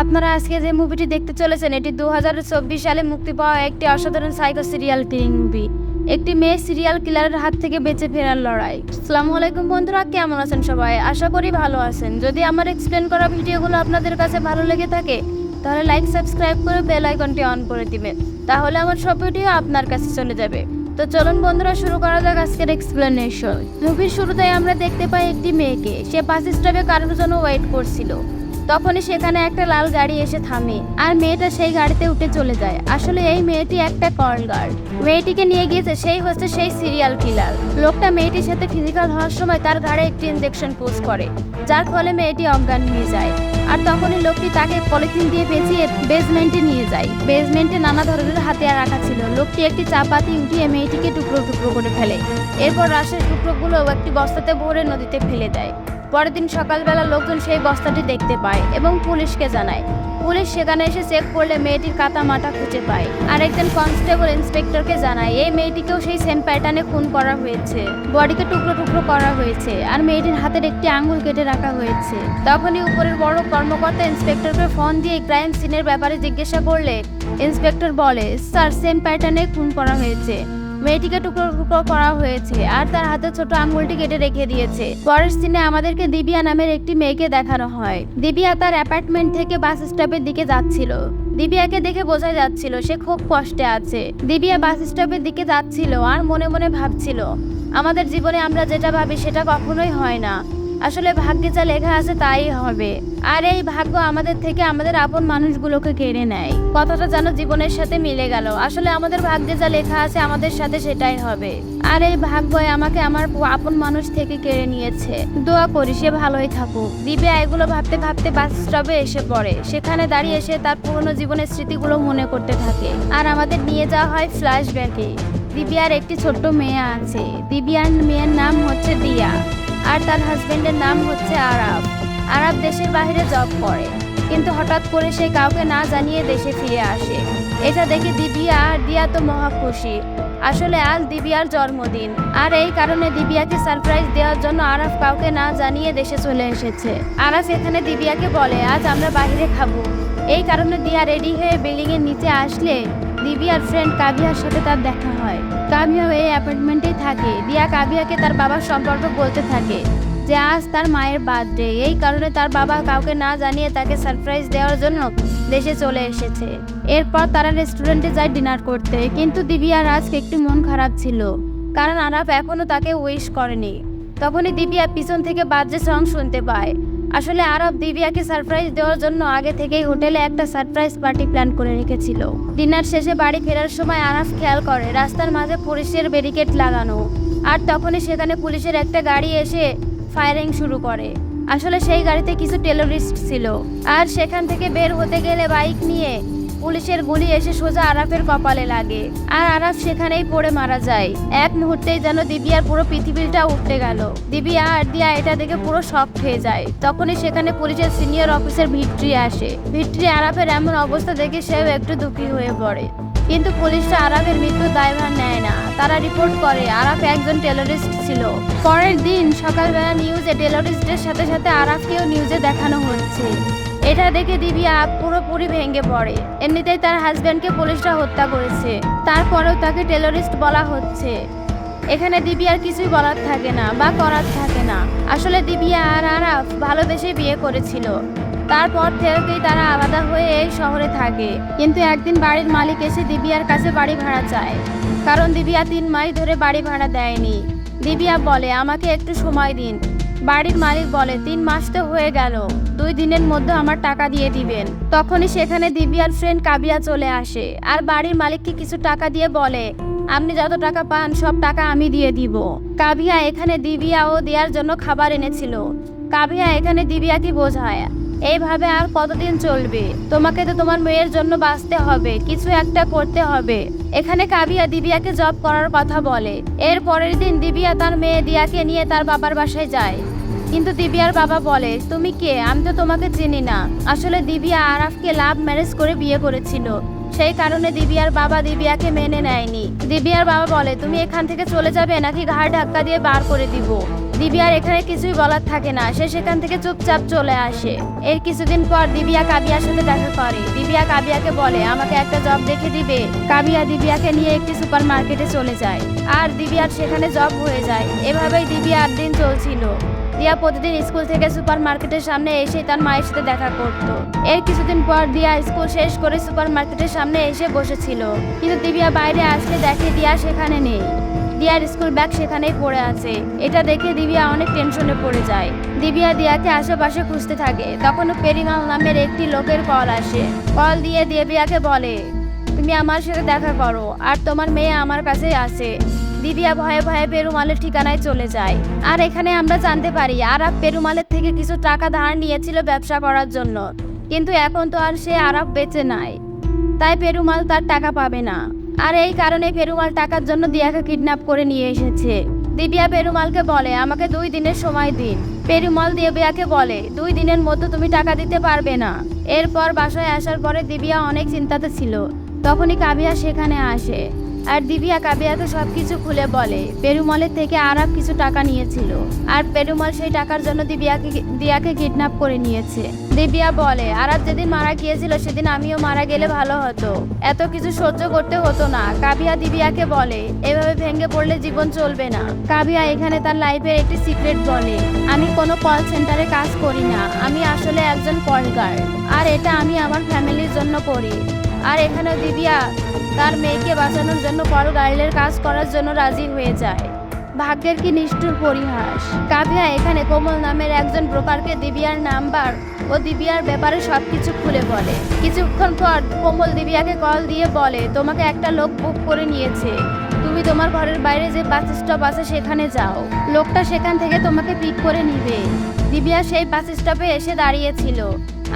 আপনারা আজকে যে মুভিটি দেখতে চলেছেন এটি 2024 সালে মুক্তি পাওয়া একটি অসাধারণ সাইকো সিরিয়াল কিলিং মুভি। একটি মেয়ে সিরিয়াল কিলারের হাত থেকে বেঁচে ফেরার লড়াই। আসসালামু আলাইকুম বন্ধুরা, কেমন আছেন সবাই? আশা করি ভালো আছেন। যদি আমার এক্সপ্লেন করা ভিডিওগুলো আপনাদের কাছে ভালো লেগে থাকে তাহলে লাইক সাবস্ক্রাইব করে বেল আইকনটি অন করে দিবেন, তাহলে আমার সব ভিডিও আপনার কাছে চলে যাবে। তো চলুন বন্ধুরা, শুরু করা যাক আজকের এক্সপ্লেনেশন। মুভির শুরুতেই আমরা দেখতে পাই একটি মেয়েকে, সে বাস স্টপে কারোর জন্য ওয়েট করছিল। তখনই সেখানে একটা লাল গাড়ি এসে থামে আর মেয়েটা সেই গাড়িতে উঠে চলে যায়। আসলে এই মেয়েটি একটা কল গার্ল। মেয়েটিকে নিয়ে গিয়েছে সেই হচ্ছে সেই সিরিয়াল কিলার। লোকটা মেয়েটির সাথে ফিজিক্যাল হওয়ার সময় তার ঘাড়ে একটি ইনজেকশন পুশ করে, যার ফলে মেয়েটি অজ্ঞান হয়ে যায়। আর তখনই লোকটি তাকে পলিথিন দিয়ে পেঁচিয়ে বেসমেন্টে নিয়ে যায়। বেসমেন্টে নানা ধরনের হাতিয়ার রাখা ছিল। লোকটি একটি চাপাতি উঠিয়ে মেয়েটিকে টুকরো টুকরো করে ফেলে। এরপর রাশের টুকরোগুলো একটি বস্তাতে ভরে নদীতে ফেলে দেয়। পরের দিন সকালবেলা লোকজন সেই বস্তাটি দেখতে পায় এবং পুলিশকে জানায়। পুলিশ সেখানে এসে চেক করলে মেয়েটির কাটা মাথা খুঁজে পায়। আর একজন কনস্টেবল ইন্সপেক্টরকে জানায় এই মেয়েটিকেও সেই সেম প্যাটার্নে খুন করা হয়েছে। বডিকে টুকরো টুকরো করা হয়েছে আর মেয়েটির হাতের একটি আঙ্গুল কেটে রাখা হয়েছে। তখনই উপরের বড় কর্মকর্তা ইন্সপেক্টরকে ফোন দিয়ে ক্রাইম সিনের ব্যাপারে জিজ্ঞাসা করলে ইন্সপেক্টর বলে, স্যার, সেম প্যাটার্নে খুন করা হয়েছে। মেয়েটিকে টুকরো টুকরো করা হয়েছে আর তার হাতে ছোট আঙ্গুলটি কেটে রেখে দিয়েছে। পরের সিনে আমাদেরকে দিবিয়া নামের একটি মেয়েকে দেখানো হয়। দিবিয়া তার অ্যাপার্টমেন্ট থেকে বাস স্টপের দিকে যাচ্ছিল। দিবিয়াকে দেখে বোঝা যাচ্ছিল সে খুব কষ্টে আছে। দিবিয়া বাস স্টপের দিকে যাচ্ছিল আর মনে মনে ভাবছিল, আমাদের জীবনে আমরা যেটা ভাবি সেটা কখনোই হয় না। আসলে ভাগ্যে যা লেখা আছে তাই হবে, আর এই ভাগ্য আমাদের থেকে আমাদের আপন মানুষগুলোকে কেড়ে নেয়। কথাটা যেন জীবনের সাথে মিলে গেল। আসলে আমাদের ভাগ্যে যা লেখা আছে আমাদের সাথে সেটাই হবে, আর এই ভাগ্যই আমাকে আমার আপন মানুষ থেকে কেড়ে নিয়েছে। দোয়া করি সে ভালোই থাকুক। দিব্যা এগুলো ভাবতে ভাবতে বাস স্টপে এসে পড়ে। সেখানে দাঁড়িয়ে এসে তার পুরনো জীবনের স্মৃতিগুলো মনে করতে থাকে। আর আমাদের নিয়ে যাওয়া হয় ফ্ল্যাশব্যাকে। দিব্যার একটি ছোট্ট মেয়ে আছে। দিব্যার মেয়ের নাম হচ্ছে দিয়া আর তার হাজবেন্ডের নাম হচ্ছে আরাফ। আরাফ দেশের বাইরে জব করে, কিন্তু হঠাৎ করে সে কাউকে না জানিয়ে দেশে ফিরে আসে। এটা দেখে দিবিয়া আর দিয়া তো মহা খুশি। আসলে আজ দিবিয়ার জন্মদিন, আর এই কারণে দিবিয়াকে সারপ্রাইজ দেওয়ার জন্য আরাফ কাউকে না জানিয়ে দেশে চলে এসেছে। আরাফ এখানে দিবিয়াকে বলে আজ আমরা বাইরে খাবো। এই কারণে দিয়া রেডি হয়ে বিল্ডিং এর নিচে আসলে দিবিয়ার ফ্রেন্ড কাবিয়ার সাথে তার দেখা হয়। কাবিয়া এই অ্যাপার্টমেন্টেই থাকে। দিয়া কাবিয়াকে তার বাবার সম্পর্ক বলতে থাকে যে আজ তার মায়ের বার্থডে, এই কারণে তার বাবা কাউকে না জানিয়ে তাকে সারপ্রাইজ দেওয়ার জন্য দেশে চলে এসেছে। এরপর তারা রেস্টুরেন্টে যায় ডিনার করতে, কিন্তু দিবিয়ার আজকে একটু মন খারাপ ছিল, কারণ আরাফ এখনো তাকে উইশ করেনি। তখনই দিবিয়া পিছন থেকে বাজে সং শুনতে পায়। আসলে আরাফ দিবিয়াকে সারপ্রাইজ দেওয়ার জন্য আগে থেকেই হোটেলে একটা সারপ্রাইজ পার্টি প্ল্যান করে রেখেছিল। ডিনার শেষে বাড়ি ফেরার সময় আরাফ খেয়াল করে রাস্তার মাঝে পুলিশের ব্যারিকেড লাগানো, আর তখনই সেখানে পুলিশের একটা গাড়ি এসে ফায়ারিং শুরু করে। আসলে সেই গাড়িতে কিছু টেররিস্ট ছিল, আর সেখান থেকে বের হতে গেলে বাইক নিয়ে পুলিশের গুলি এসে সোজা আরাফের কপালে লাগে, আর আরাফ সেখানেই পড়ে মারা যায়। এক মুহূর্তেই যেন দিবিয়ার পুরো পৃথিবীটা উঠতে গেল। দিবিয়া আর দিয়া এটা দেখে পুরো শক খেয়ে যায়। তখনই সেখানে পুলিশের সিনিয়র অফিসার ভিক্টরি আসে। ভিক্টরি আরাফের এমন অবস্থা দেখে সেও একটু দুঃখী হয়ে পড়ে, কিন্তু পুলিশরা আরাফের মৃত্যুর দায়ভার নেয় না। তারা রিপোর্ট করে আরাফ একজন টেররিস্ট ছিল। পরের দিন সকালবেলা নিউজে টেররিস্টদের সাথে সাথে আরাফকেও নিউজে দেখানো হচ্ছে। এটা দেখে দিবিয়া পুরোপুরি ভেঙে পড়ে। এমনিতেই তার হাজব্যান্ডকে পুলিশরা হত্যা করেছে, তারপরেও তাকে টেররিস্ট বলা হচ্ছে। এখানে দিবিয়ার কিছুই বলার থাকে না বা করার থাকে না। আসলে দিবিয়া আর আরাফ ভালোবেসে বিয়ে করেছিল। তারপর থেকেই তারা আলাদা হয়ে এই শহরে থাকে। কিন্তু একদিন বাড়ির মালিক এসে দিবিয়ার কাছে বাড়ি ভাড়া চায়, কারণ দিবিয়া 3 মাস ধরে বাড়ি ভাড়া দেয়নি। দিবিয়া বলে আমাকে একটু সময় দিন। বাড়ির মালিক বলে 3 মাস তো হয়ে গেল, 2 দিনের মধ্যে আমার টাকা দিয়ে দিবেন। তখনই সেখানে দিবিয়ার ফ্রেন্ড কাবিয়া চলে আসে আর বাড়ির মালিককে কিছু টাকা দিয়ে বলে আপনি যত টাকা পান সব টাকা আমি দিয়ে দিব। কাবিয়া এখানে দিবিয়া ও দেওয়ার জন্য খাবার এনেছিল। কাবিয়া এখানে দিবিয়াকে বোঝায় এইভাবে আর কতদিন চলবে, তোমাকে তো তোমার মেয়ের জন্য বাঁচতে হবে, কিছু একটা করতে হবে। এখানে কাবিয়া দিবিয়াকে জব করার কথা বলে। এর পরের দিন দিবিয়া তার মেয়ে দিয়াকে নিয়ে তার বাবার বাসায় যায়, কিন্তু দিবিয়ার বাবা বলে তুমি কে, আমি তো তোমাকে চিনি না। আসলে দিবিয়া আরাফকে লাভ ম্যারেজ করে বিয়ে করেছিল, সেই কারণে দিবিয়ার বাবা দিবিয়াকে মেনে নেয়নি। দিবিয়ার বাবা বলে তুমি এখান থেকে চলে যাবে নাকি ঘাড় ধাক্কা দিয়ে বার করে দিব। দিবিয়ার এখানে কিছুই বলার থাকে না, সে সেখান থেকে চুপচাপ চলে আসে। এর কিছুদিন পর দিবিয়া কাবিয়ার সাথে দেখা করে। দিবিয়া কাবিয়াকে বলে আমাকে একটা জব দেখে দিবে। কাবিয়া দিবিয়াকে নিয়ে একটি সুপার মার্কেটে চলে যায়, আর দিবিয়ার সেখানে জব হয়ে যায়। এভাবেই দিবিয়ার দিন চলছিল। দিয়া প্রতিদিন স্কুল থেকে সুপার মার্কেটের সামনে এসে তার মায়ের সাথে দেখা করত। এর কিছুদিন পর দিয়া স্কুল শেষ করে সুপার মার্কেটের সামনে এসে বসেছিল, কিন্তু দিবিয়া বাইরে আসলে দেখে দিয়া সেখানে নেই। দিয়ার স্কুল ব্যাগ সেখানেই পড়ে আছে। এটা দেখে দিবিয়া অনেক টেনশনে পড়ে যায়। দিবিয়া দিয়াকে আশেপাশে খুঁজতে থাকে। তখন পেরিমাল নামের একটি লোকের কল আসে। কল দিয়ে দিবিয়াকে বলে তুমি আমার সাথে দেখা করো, আর তোমার মেয়ে আমার কাছেই আছে। দিবিয়া ভয়ে ভয়ে পেরুমালের ঠিকানায় চলে যায়। আর এখানে আমরা জানতে পারি আরাফ পেরুমালের থেকে কিছু টাকা ধার নিয়েছিল ব্যবসা করার জন্য, কিন্তু এখন তো আর সে আরাফ বেঁচে নাই, তাই পেরুমাল তার টাকা পাবে না। আর এই কারণে পেরুমাল টাকার জন্য দিয়াকে কিডন্যাপ করে নিয়ে এসেছে। দিবিয়া পেরুমালকে বলে আমাকে 2 দিনের সময় দিন। পেরুমাল দিবিয়াকে বলে 2 দিনের মধ্যে তুমি টাকা দিতে পারবে না। এরপর বাসায় আসার পরে দিবিয়া অনেক চিন্তাতে ছিল। তখনই কাবিয়া সেখানে আসে, আর দিবিয়া কাবিয়াকে সবকিছু খুলে বলে পেরুমলের থেকে আরাফ কিছু টাকা নিয়েছিল, আর পেরুমল সেই টাকার জন্য দিয়াকে কিডন্যাপ করে নিয়েছে। দিবিয়া বলে আরাফ যেদিন মারা গিয়েছিল সেদিন আমিও মারা গেলে ভালো হতো, এত কিছু সহ্য করতে হতো না। কাবিয়া দিবিয়াকে বলে এভাবে ভেঙে পড়লে জীবন চলবে না। কাবিয়া এখানে তার লাইফের একটি সিক্রেট বলে আমি কোনো কল সেন্টারে কাজ করি না, আমি আসলে একজন কল গার্ড, আর এটা আমি আমার ফ্যামিলির জন্য করি। আর এখানে দিবিয়া তার মেয়েকে বাঁচানোর জন্য কল গার্ডের কাজ করার জন্য রাজি হয়ে যায়। ভাগ্যের কি নিষ্ঠুর পরিহাস। কাবিয়া এখানে কোমল নামের একজন ব্রোকারকে দিবিয়ার নাম্বার ও দিবিয়ার ব্যাপারে সবকিছু খুলে বলে। কিছুক্ষণ পর কোমল দিবিয়াকে কল দিয়ে বলে তোমাকে একটা লোক বুক করে নিয়েছে, তুমি তোমার ঘরের বাইরে যে বাস স্টপ আছে সেখানে যাও, লোকটা সেখান থেকে তোমাকে পিক করে নিবে। দিবিয়া সেই বাস স্টপে এসে দাঁড়িয়েছিল,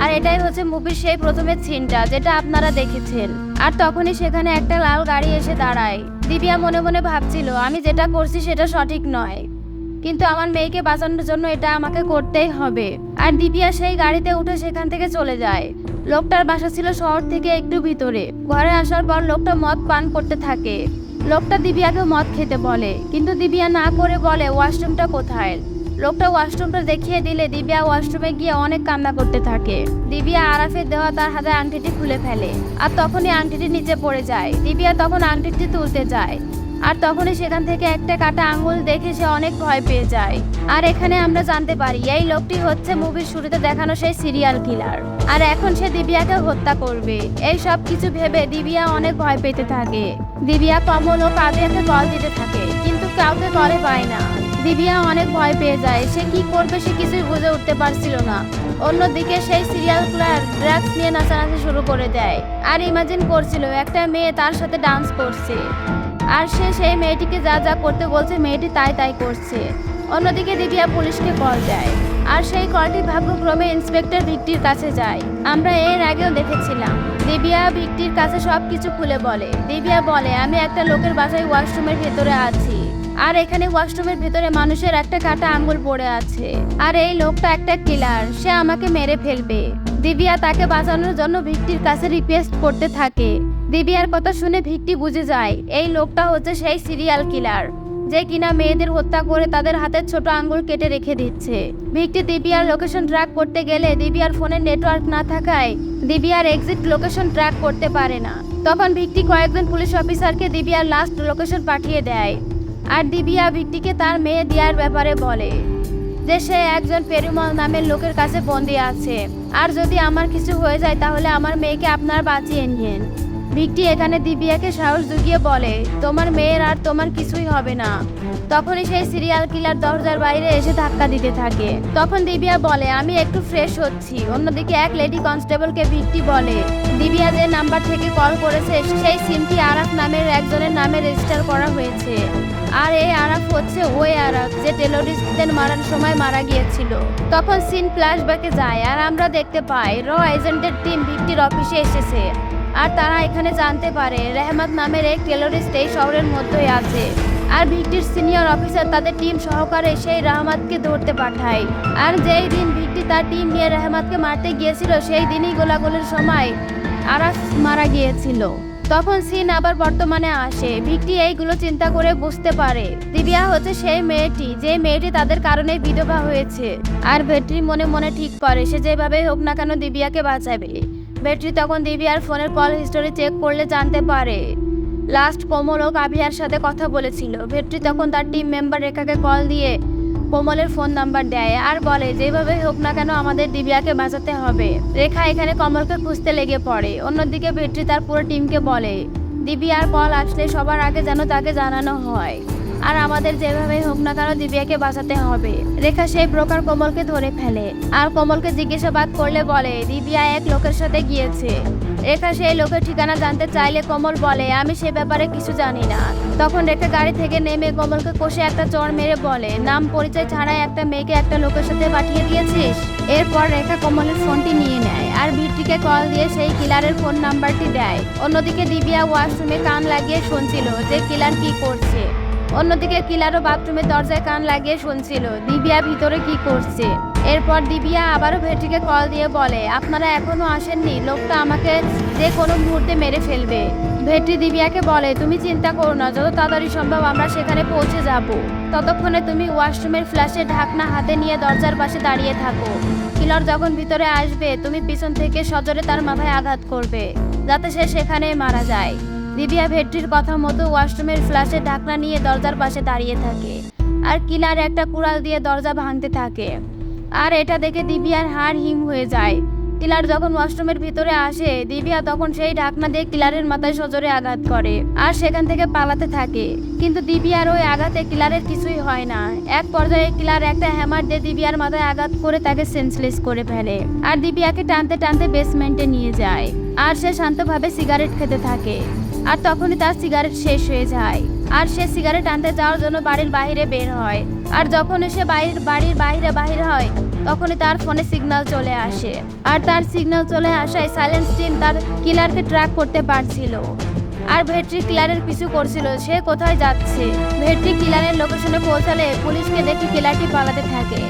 আর এটাই হচ্ছে মুভির সেই প্রথমের সিনটা যেটা আপনারা দেখেছেন। আর তখনই সেখানে একটা লাল গাড়ি এসে দাঁড়ায়। দিবিয়া মনে মনে ভাবছিল আমি যেটা করছি সেটা সঠিক নয়, কিন্তু আমার মেয়েকে বাঁচানোর জন্য এটা আমাকে করতেই হবে। আর দিবিয়া সেই গাড়িতে উঠে সেখান থেকে চলে যায়। লোকটার বাসা ছিল শহর থেকে একটু ভিতরে। ঘরে আসার পর লোকটা মদ পান করতে থাকে। লোকটা দিবিয়াকে মদ খেতে বলে, কিন্তু দিবিয়া না করে বলে ওয়াশরুমটা কোথায়। লোকটা ওয়াশরুমটা দেখিয়ে দিলে দিবিয়া ওয়াশরুমে গিয়ে অনেক কান্না করতে থাকে। দিবিয়া আরাফের দেওয়া তার হাতে আংটিটি খুলে ফেলে, আর তখনই আংটিটি নিচে পড়ে যায়। দিবিয়া তখন আংটিটি তুলতে যায়, আর তখনই সেখান থেকে একটা কাটা আঙ্গুল দেখে সে অনেক ভয় পেয়ে যায়। আর এখানে আমরা জানতে পারি এই লোকটি হচ্ছে মুভির শুরুতে দেখানো সেই সিরিয়াল কিলার, আর এখন সে দিবিয়াকে হত্যা করবে। এই সব কিছু ভেবে দিবিয়া অনেক ভয় পেতে থাকে। দিবিয়া কমল ও কাবিয়াকে কল দিতে থাকে, কিন্তু কাউকে কলে পায় না। দিবিয়া অনেক ভয় পেয়ে যায়, সে কি করবে সে কিছুই বুঝে উঠতে পারছিল না। অন্যদিকে সেই সিরিয়াল কিলার ড্রাগস নিয়ে নাচানাচি শুরু করে দেয়, আর ইমাজিন করছিল একটা মেয়ে তার সাথে ডান্স করছে, আর সে সেই মেয়েটিকে যা যা করতে বলছে মেয়েটি তাই তাই করছে। অন্যদিকে দিবিয়া পুলিশকে কল দেয়, আর সেই কলটি ভাগ্যক্রমে ইন্সপেক্টর ভিক্টির কাছে যায়। আমরা এর আগেও দেখেছিলাম। দিবিয়া ভিক্টির কাছে সবকিছু খুলে বলে। দিবিয়া বলে আমি একটা লোকের বাসায় ওয়াশরুমের ভেতরে আছি, আর এখানে ওয়াশরুমের ভেতরে মানুষের একটা কাটা আঙ্গুল পড়ে আছে, আর এই লোকটা একটা কিলার, সে আমাকে মেরে ফেলবে। দিবিয়া তাকে বাঁচানোর জন্য ভিক্টির কাছে রিকোয়েস্ট করতে থাকে। দিবিয়ার কথা শুনে ভিক্টি বুঝে যায় এই লোকটা হচ্ছে সেই সিরিয়াল কিলার, যে কিনা মেয়েদের হত্যা করে তাদের হাতের ছোট আঙ্গুল কেটে রেখে দিচ্ছে। ভিক্টি দিবিয়ার লোকেশন ট্র্যাক করতে গেলে দিবিয়ার ফোনে নেটওয়ার্ক না থাকায় দিবিয়ার এক্সিট লোকেশন ট্র্যাক করতে পারে না। তখন ভিক্টি কয়েকজন পুলিশ অফিসারকে দিবিয়ার লাস্ট লোকেশন পাঠিয়ে দেয়, আর দিবিয়া ভিক্টিকে তার মেয়ে দিয়ার ব্যাপারে বলে যে সে একজন পেরুমল নামের লোকের কাছে বন্দি আছে, আর যদি আমার কিছু হয়ে যায় তাহলে আমার মেয়েকে আপনারা বাঁচিয়ে নিন। ভিক্টি এখানে দিবিয়াকে সাহস জুগিয়ে বলে তোমার মেয়ের আর তোমার কিছুই হবে না। তখনই সেই সিরিয়াল কিলার দরজার বাইরে এসে ধাক্কা দিতে থাকে। তখন দিবিয়া বলে আমি একটু ফ্রেশ হচ্ছি। অন্যদিকে এক লেডি কনস্টেবলকে ভিক্টি বলে দিবিয়া যে নাম্বার থেকে কল করেছে সেই সিমটি আরাফ নামের একজনের নামে রেজিস্টার করা হয়েছে, আর এই আরাফ হচ্ছে ওই আরাফ যে টেররিস্টদের মারার সময় মারা গিয়েছিল। তখন সিন ফ্ল্যাশব্যাকে যায়, আর আমরা দেখতে পাই র এজেন্টের টিম ভিক্টির অফিসে এসেছে, আর তারা এখানে জানতে পারে রেহমত নামের এক টেররিস্ট এই শহরের মধ্যেই আছে। আর ভিক্টির সিনিয়র অফিসার তাদের টিম সহকারে সেই রহমতকে ধরতে পাঠায়। আর যেই দিন ভিক্টি তার টিম নিয়ে রহমতকে মারতে গিয়েছিল সেই দিনই গোলাগুলির সময় আরাফ মারা গিয়েছিল। তখন সিন আবার বর্তমানে আসে। ভিক্টি এইগুলো চিন্তা করে বুঝতে পারে দিবিয়া হচ্ছে সেই মেয়েটি, যে মেয়েটি তাদের কারণে বিধবা হয়েছে। আর ভেট্রি মনে মনে ঠিক করে সে যেভাবে হোক না কেন দিবিয়াকে বাঁচাবে। ভেট্রি তখন দিবিয়ার ফোনের কল হিস্টোরি চেক করলে জানতে পারে লাস্ট কোমল ও কাভিয়ার সাথে কথা বলেছিল। ভেট্রি তখন তার টিম মেম্বার রেখাকে কল দিয়ে কোমলের ফোন নাম্বার দেয় আর বলে যেভাবে হোক না কেন আমাদের দিবিয়াকে বাঁচাতে হবে। রেখা এখানে কমলকে খুঁজতে লেগে পড়ে। অন্যদিকে ভেট্রি তার পুরো টিমকে বলে দিবিয়ার কল আসলে সবার আগে যেন তাকে জানানো হয়, আর আমাদের যেভাবে হোক না কেন দিবিয়াকে বাঁচাতে হবে। রেখা সেই ব্রোকার কোমলকে ধরে ফেলে আর কোমলকে জিজ্ঞাসাবাদ করলে বলে দিবিয়া এক লোকের সাথে গিয়েছে। রেখা সেই লোকের ঠিকানা জানতে চাইলে কোমল বলে আমি সে ব্যাপারে কিছু জানি না। তখন রেখা গাড়ি থেকে নেমে কোমলকে কষে একটা চড় মেরে বলে নাম পরিচয় ছাড়াই একটা মেয়েকে একটা লোকের সাথে পাঠিয়ে দিয়েছিস। এরপর রেখা কোমলের ফোনটি নিয়ে নেয় আর ভিট্রিকে কল দিয়ে সেই কিলারের ফোন নাম্বারটি দেয়। অন্যদিকে দিবিয়া ওয়াশরুমে কান লাগিয়ে শুনছিল যে কিলার কি করছে। অন্যদিকে কিলারও বাথরুমের দরজায় কান লাগিয়ে শুনছিল দিবিয়া ভিতরে কি করছে। এরপর দিবিয়া আবারও ভেট্রিকে কল দিয়ে বলে আপনারা এখনো আসেননি, লোকটা আমাকে যে কোনো মুহূর্তে মেরে ফেলবে। ভেট্রি দিবিয়াকে বলে তুমি চিন্তা করো না, যত তাড়াতাড়ি সম্ভব আমরা সেখানে পৌঁছে যাব। ততক্ষণে তুমি ওয়াশরুমের ফ্ল্যাশের ঢাকনা হাতে নিয়ে দরজার পাশে দাঁড়িয়ে থাকো। কিলার যখন ভিতরে আসবে তুমি পিছন থেকে সজোরে তার মাথায় আঘাত করবে যাতে সে সেখানেই মারা যায়। দিবিয়া ভেট্রির কথা মতো ওয়াশরুমের ফ্ল্যাশের ঢাকনা নিয়ে দরজার পাশে দাঁড়িয়ে থাকে আর কিলার একটা কুড়াল দিয়ে দরজা ভাঙতে থাকে। আর এটা দেখে দিবিয়ার হাড় হিম হয়ে যায়। কিলার যখন ওয়াশরুমের ভিতরে আসে দিবিয়া তখন সেই ঢাকনা দিয়ে কিলারের মাথায় সজোরে আঘাত করে আর সেখান থেকে পালাতে থাকে। কিন্তু দিবিয়ার ওই আঘাতে কিলারের কিছুই হয় না। এক পর্যায়ে কিলার একটা হ্যামার দিয়ে দিবিয়ার মাথায় আঘাত করে তাকে সেন্সলেস করে ফেলে আর দিবিয়াকে টানতে টানতে বেসমেন্টে নিয়ে যায়। আর সে শান্তভাবে সিগারেট খেতে থাকে। আর তখনই তার সিগারেট শেষ হয়ে যায় আর সে সিগারেট আনতে যাওয়ার জন্য বাড়ির বাইরে বের হয়। আর যখন সে বাড়ির বাইরে বাহির হয় তখনই তার ফোনে সিগন্যাল চলে আসে। আর তার সিগন্যাল চলে আসায় সাইলেন্স টিম তার কিলারকে ট্র্যাক করতে পারছিল। আর ভেট্রি কিলারের পিছু করছিল সে কোথায় যাচ্ছে। ভেট্রি কিলারের লোকেশনে পৌঁছালে পুলিশকে দেখে কিলারটি পালাতে থাকে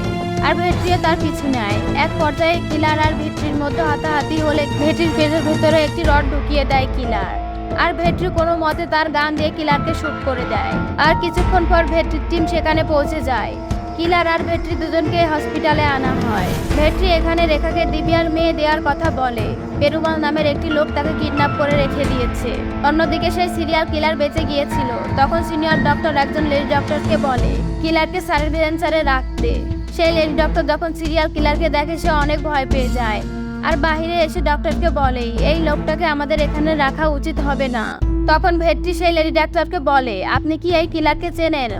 আর ভেট্রিও তার পিছু নেয়। এক পর্যায়ে কিলার আর ভেট্রির মধ্যে হাতাহাতি হলে ভেট্রির পেটের ভেতরে একটি রড ঢুকিয়ে দেয় কিলার। আর ভেট্রি কোনো মতে তার গান দিয়ে কিলারকে শুট করে দেয়। আর কিছুক্ষণ পর ভেট্রির টিম সেখানে পৌঁছে যায়। কিলার আর ভেট্রি দুজনকে হসপিটালে আনা হয়। ভেট্রি এখানে রেখাকে দিবিয়ার মেয়ে দেওয়ার কথা বলে। পেরুমাল নামের একটি লোক তাকে কিডন্যাপ করে রেখে দিয়েছে। অন্যদিকে সেই সিরিয়াল কিলার বেঁচে গিয়েছিল। তখন সিনিয়র ডক্টর একজন লেডি ডক্টরকে বলে কিলারকে সার্ভেলেন্সারে রাখতে। সেই লেডি ডক্টর যখন সিরিয়াল কিলারকে দেখে সে অনেক ভয় পেয়ে যায় আর বাহিরে এসে ডক্টরকে বলে এই লোকটাকে আমাদের এখানে রাখা উচিত হবে না। তখন ভেট্রি সেই লেডি ডক্টরকে বলে আপনি কি এই কিলারকে চেনেন?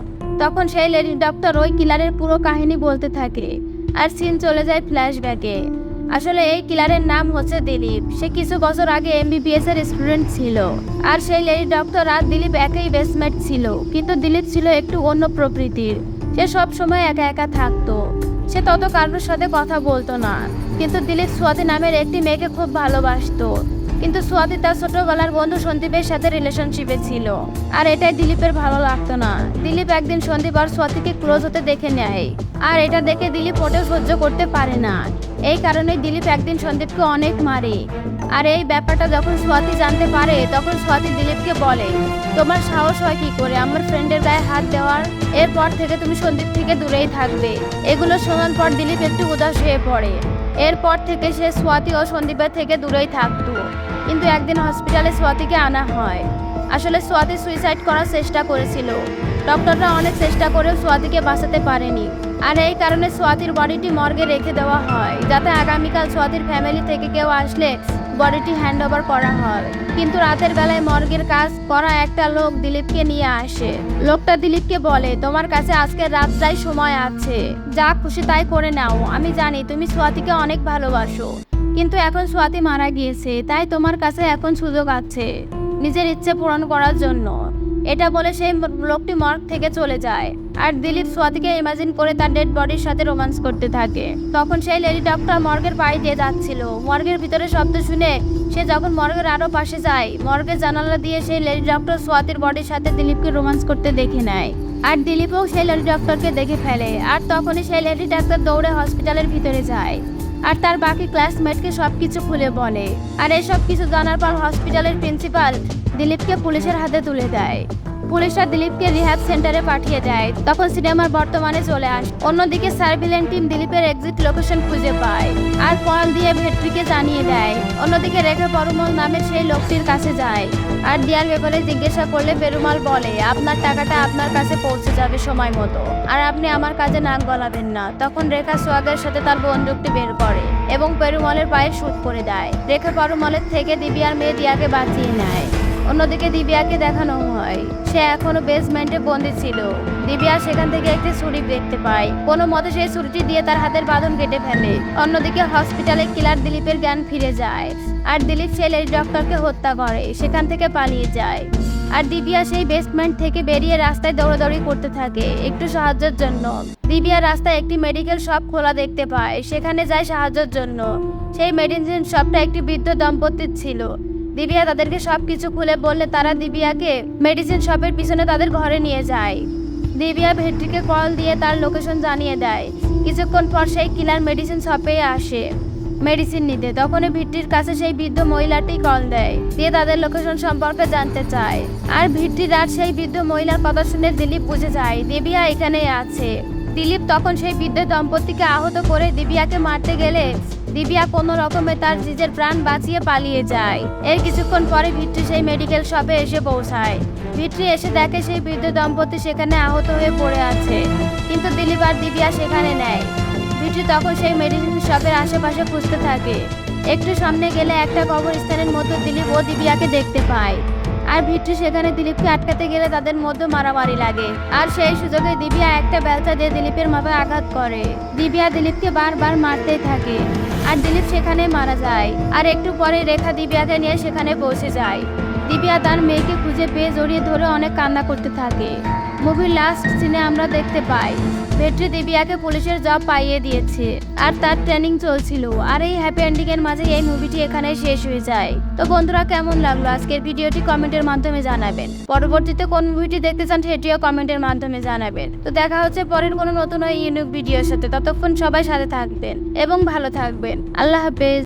তখন সেই লেডি ডক্টর ওই কিলারের পুরো কাহিনী বলতে থাকে আর সিন চলে যায় ফ্ল্যাশব্যাকে। আসলে এই কিলারের নাম হচ্ছে দিলীপ। সে কিছু বছর আগে এমবিবিএস এর স্টুডেন্ট ছিল। আর সেই লেডি ডক্টর আর দিলীপ একই বেসমেট ছিল, কিন্তু দিলীপ ছিল একটু অন্য প্রকৃতির। সে সব সময় একা একা থাকতো। সে তত কারোর সাথে কথা বলতো না। কিন্তু দিলীপ সোয়াতি নামের একটি মেয়েকে খুব ভালোবাসতো। কিন্তু সোয়াতি তার ছোটবেলার বন্ধু সন্দীপের সাথে রিলেশনশিপে ছিল আর এটাই দিলীপের ভালো লাগতো না। দিলীপ একদিন সন্দীপ আর সোয়াতিকে ক্লোজ হতে দেখে নেয় আর এটা দেখে দিলীপ ওটাও সহ্য করতে পারে না। এই কারণেই দিলীপ একদিন সন্দীপকে অনেক মারে। আর এই ব্যাপারটা যখন সোয়াতি জানতে পারে তখন সোয়াতি দিলীপকে বলে তোমার সাহস হয় কি করে আমার ফ্রেন্ডের গায়ে হাত দেওয়ার? এরপর থেকে তুমি সন্দীপ থেকে দূরেই থাকবে। এগুলো শোনার পর দিলীপ একটু উদাস হয়ে পড়ে। এরপর থেকে সে সোয়াতি ও সন্দীপের থেকে দূরেই থাকতো। কিন্তু একদিন হসপিটালে সোয়াতিকে আনা হয়। আসলে সোয়াতি সুইসাইড করার চেষ্টা করেছিল। ডক্টররা অনেক চেষ্টা করেও সোয়াতিকে বাঁচাতে পারেনি। আর এই কারণে সোয়াতির বডিটি মর্গে রেখে দেওয়া হয় যাতে আগামীকাল সোয়াতির ফ্যামিলি থেকে কেউ আসলে বডিটি হ্যান্ড ওভার করা হয়। কিন্তু রাতের বেলায় মর্গের কাজ করা একটা লোক দিলীপকে নিয়ে আসে। লোকটা দিলীপকে বলে তোমার কাছে আজকে রাতটাই সময় আছে, যা খুশি তাই করে নাও। আমি জানি তুমি সোয়াতিকে অনেক ভালোবাসো, কিন্তু এখন সোয়াতি মারা গিয়েছে, তাই তোমার কাছে এখন সুযোগ আছে নিজের ইচ্ছে পূরণ করার জন্য। এটা বলে সেই লোকটি মর্গ থেকে চলে যায়। আর দিলীপ সোয়াতিকে ইমাজিন করে তার ডেড বডির সাথে রোমান্স করতে থাকে। তখন সেই লেডি ডক্টর মর্গের পাড়ি দিয়ে যাচ্ছিল। মর্গের ভিতরে শব্দ শুনে সে যখন মর্গের আরো পাশে যায়, মর্গের জানালা দিয়ে সেই লেডি ডক্টর সোয়াতির বডির সাথে দিলীপকে রোমান্স করতে দেখে নেয়। আর দিলীপও সেই লেডি ডক্টরকে দেখে ফেলে। আর তখনই সেই লেডি ডাক্তার দৌড়ে হসপিটালের ভিতরে যায় আর তার বাকি ক্লাসমেটকে সবকিছু খুলে বলে। আর এসব কিছু জানার পর হসপিটালের প্রিন্সিপাল দিলীপকে পুলিশের হাতে তুলে দেয়। পুলিশরা দিলীপকে রিহ্যাব সেন্টারে পাঠিয়ে দেয়। তখন সিনেমার বর্তমানে চলে আসে। অন্যদিকে সার্ভিলেন্স টিম দিলীপের এক্সিট লোকেশন খুঁজে পায় আর কল দিয়ে ভেট্রিকে জানিয়ে দেয়। অন্যদিকে রেখা পরুমল নামের সেই লোকটির কাছে যায় আর দেওয়ার ব্যাপারে জিজ্ঞাসা করলে পেরুমাল বলে, আপনার টাকাটা আপনার কাছে পৌঁছে যাবে সময় মতো, আর আপনি আমার কাজে নাক গলাবেন না। তখন রেখা সোহাগের সাথে তার বন্দুকটি বের করে এবং পেরুমলের পায়ে শুট করে দেয়। রেখা পরুমলের থেকে দিবিয়ার মেয়ে দিয়াকে বাঁচিয়ে নেয়। অন্যদিকে দিবিয়াকে দেখানো হয় সে এখনো বেসমেন্টে বন্দী ছিল। দিবিয়া সেখান থেকে একটি ছুরি দেখতে পায়। কোনো মতে সেই ছুরিটি দিয়ে তার হাতের বাঁধন কেটে ফেলে। অন্যদিকে হসপিটালে কিলার দিলীপের জ্ঞান ফিরে যায় আর দিলীপ সেই লেডি ডক্টরকে হত্যা করে সেখান থেকে পালিয়ে যায়। আর দিবিয়া সেই বেসমেন্ট থেকে বেরিয়ে রাস্তায় দৌড়াদৌড়ি করতে থাকে একটু সাহায্যের জন্য। দিবিয়া রাস্তায় একটি মেডিকেল শপ খোলা দেখতে পায়, সেখানে যায় সাহায্যের জন্য। সেই মেডিসিন শপটা একটি বৃদ্ধ দম্পতির ছিল। দিবিয়া তাদেরকে সবকিছু খুলে বললে তারা দিবিয়াকে মেডিসিন শপের পিছনে তাদের ঘরে নিয়ে যায়। দিবিয়া ভেট্রিকে কল দিয়ে তার লোকেশন জানিয়ে দেয়। কিছুক্ষণ পর সেই কিলার মেডিসিন শপে আসে মেডিসিন নিতে। তখনই ভিট্রির কাছে সেই বৃদ্ধ মহিলাটি কল দেয়, দিয়ে তাদের লোকেশন সম্পর্কে জানতে চায়। আর ভিট্রির আর সেই বৃদ্ধ মহিলার কথা শুনে দিলীপ বুঝে যায় দিবিয়া এখানেই আছে। দিলীপ তখন সেই বৃদ্ধ দম্পতিকে আহত করে দিবিয়াকে মারতে গেলে দিবিয়া কোনো রকমে তার নিজের প্রাণ বাঁচিয়ে পালিয়ে যায়। এর কিছুক্ষণ পরে ভিট্রি সেই মেডিকেল শপে এসে পৌঁছায়। ভিট্রি এসে দেখে সেই বৃদ্ধ দম্পতি সেখানে আহত হয়ে পড়ে আছে, কিন্তু দিলীপ আর দিবিয়া সেখানে নেয়। ভিট্রি তখন সেই মেডিসিন শপের আশেপাশে খুঁজতে থাকে। একটু সামনে গেলে একটা কবরস্থানের মধ্যে দিলীপ ও দিবিয়াকে দেখতে পায়। আর ভিট্রি সেখানে দিলীপকে আটকাতে গেলে তাদের মধ্যে মারামারি লাগে। আর সেই সুযোগে দিবিয়া একটা বেলচা দিয়ে দিলীপের মাথায় আঘাত করে। দিবিয়া দিলীপকে বারবার মারতেই থাকে আর দিলীপ সেখানে মারা যায়। আর একটু পরে রেখা দিবিয়াকে নিয়ে সেখানে পৌঁছে যায়। দিবিয়া তার মেয়েকে খুঁজে পেয়ে জড়িয়ে ধরে অনেক কান্না করতে থাকে। মুভির লাস্ট সিনে আমরা দেখতে পাই ভেট্রি দিবিয়াকে পুলিশের জব পাইয়ে দিয়েছে আর তার ট্রেনিং চলছিল। আর এই হ্যাপি এন্ডিং এর মাঝে এই মুভিটি এখানে শেষ হয়ে যায়। তো বন্ধুরা, কেমন লাগলো আজকের ভিডিওটি কমেন্টের মাধ্যমে জানাবেন। পরবর্তীতে কোন মুভিটি দেখতে চান সেটিও কমেন্টের মাধ্যমে জানাবেন। তো দেখা হচ্ছে পরের কোনো নতুন ইউনিক ভিডিওর সাথে। ততক্ষণ সবাই সাথে থাকবেন এবং ভালো থাকবেন। আল্লাহ হাফেজ।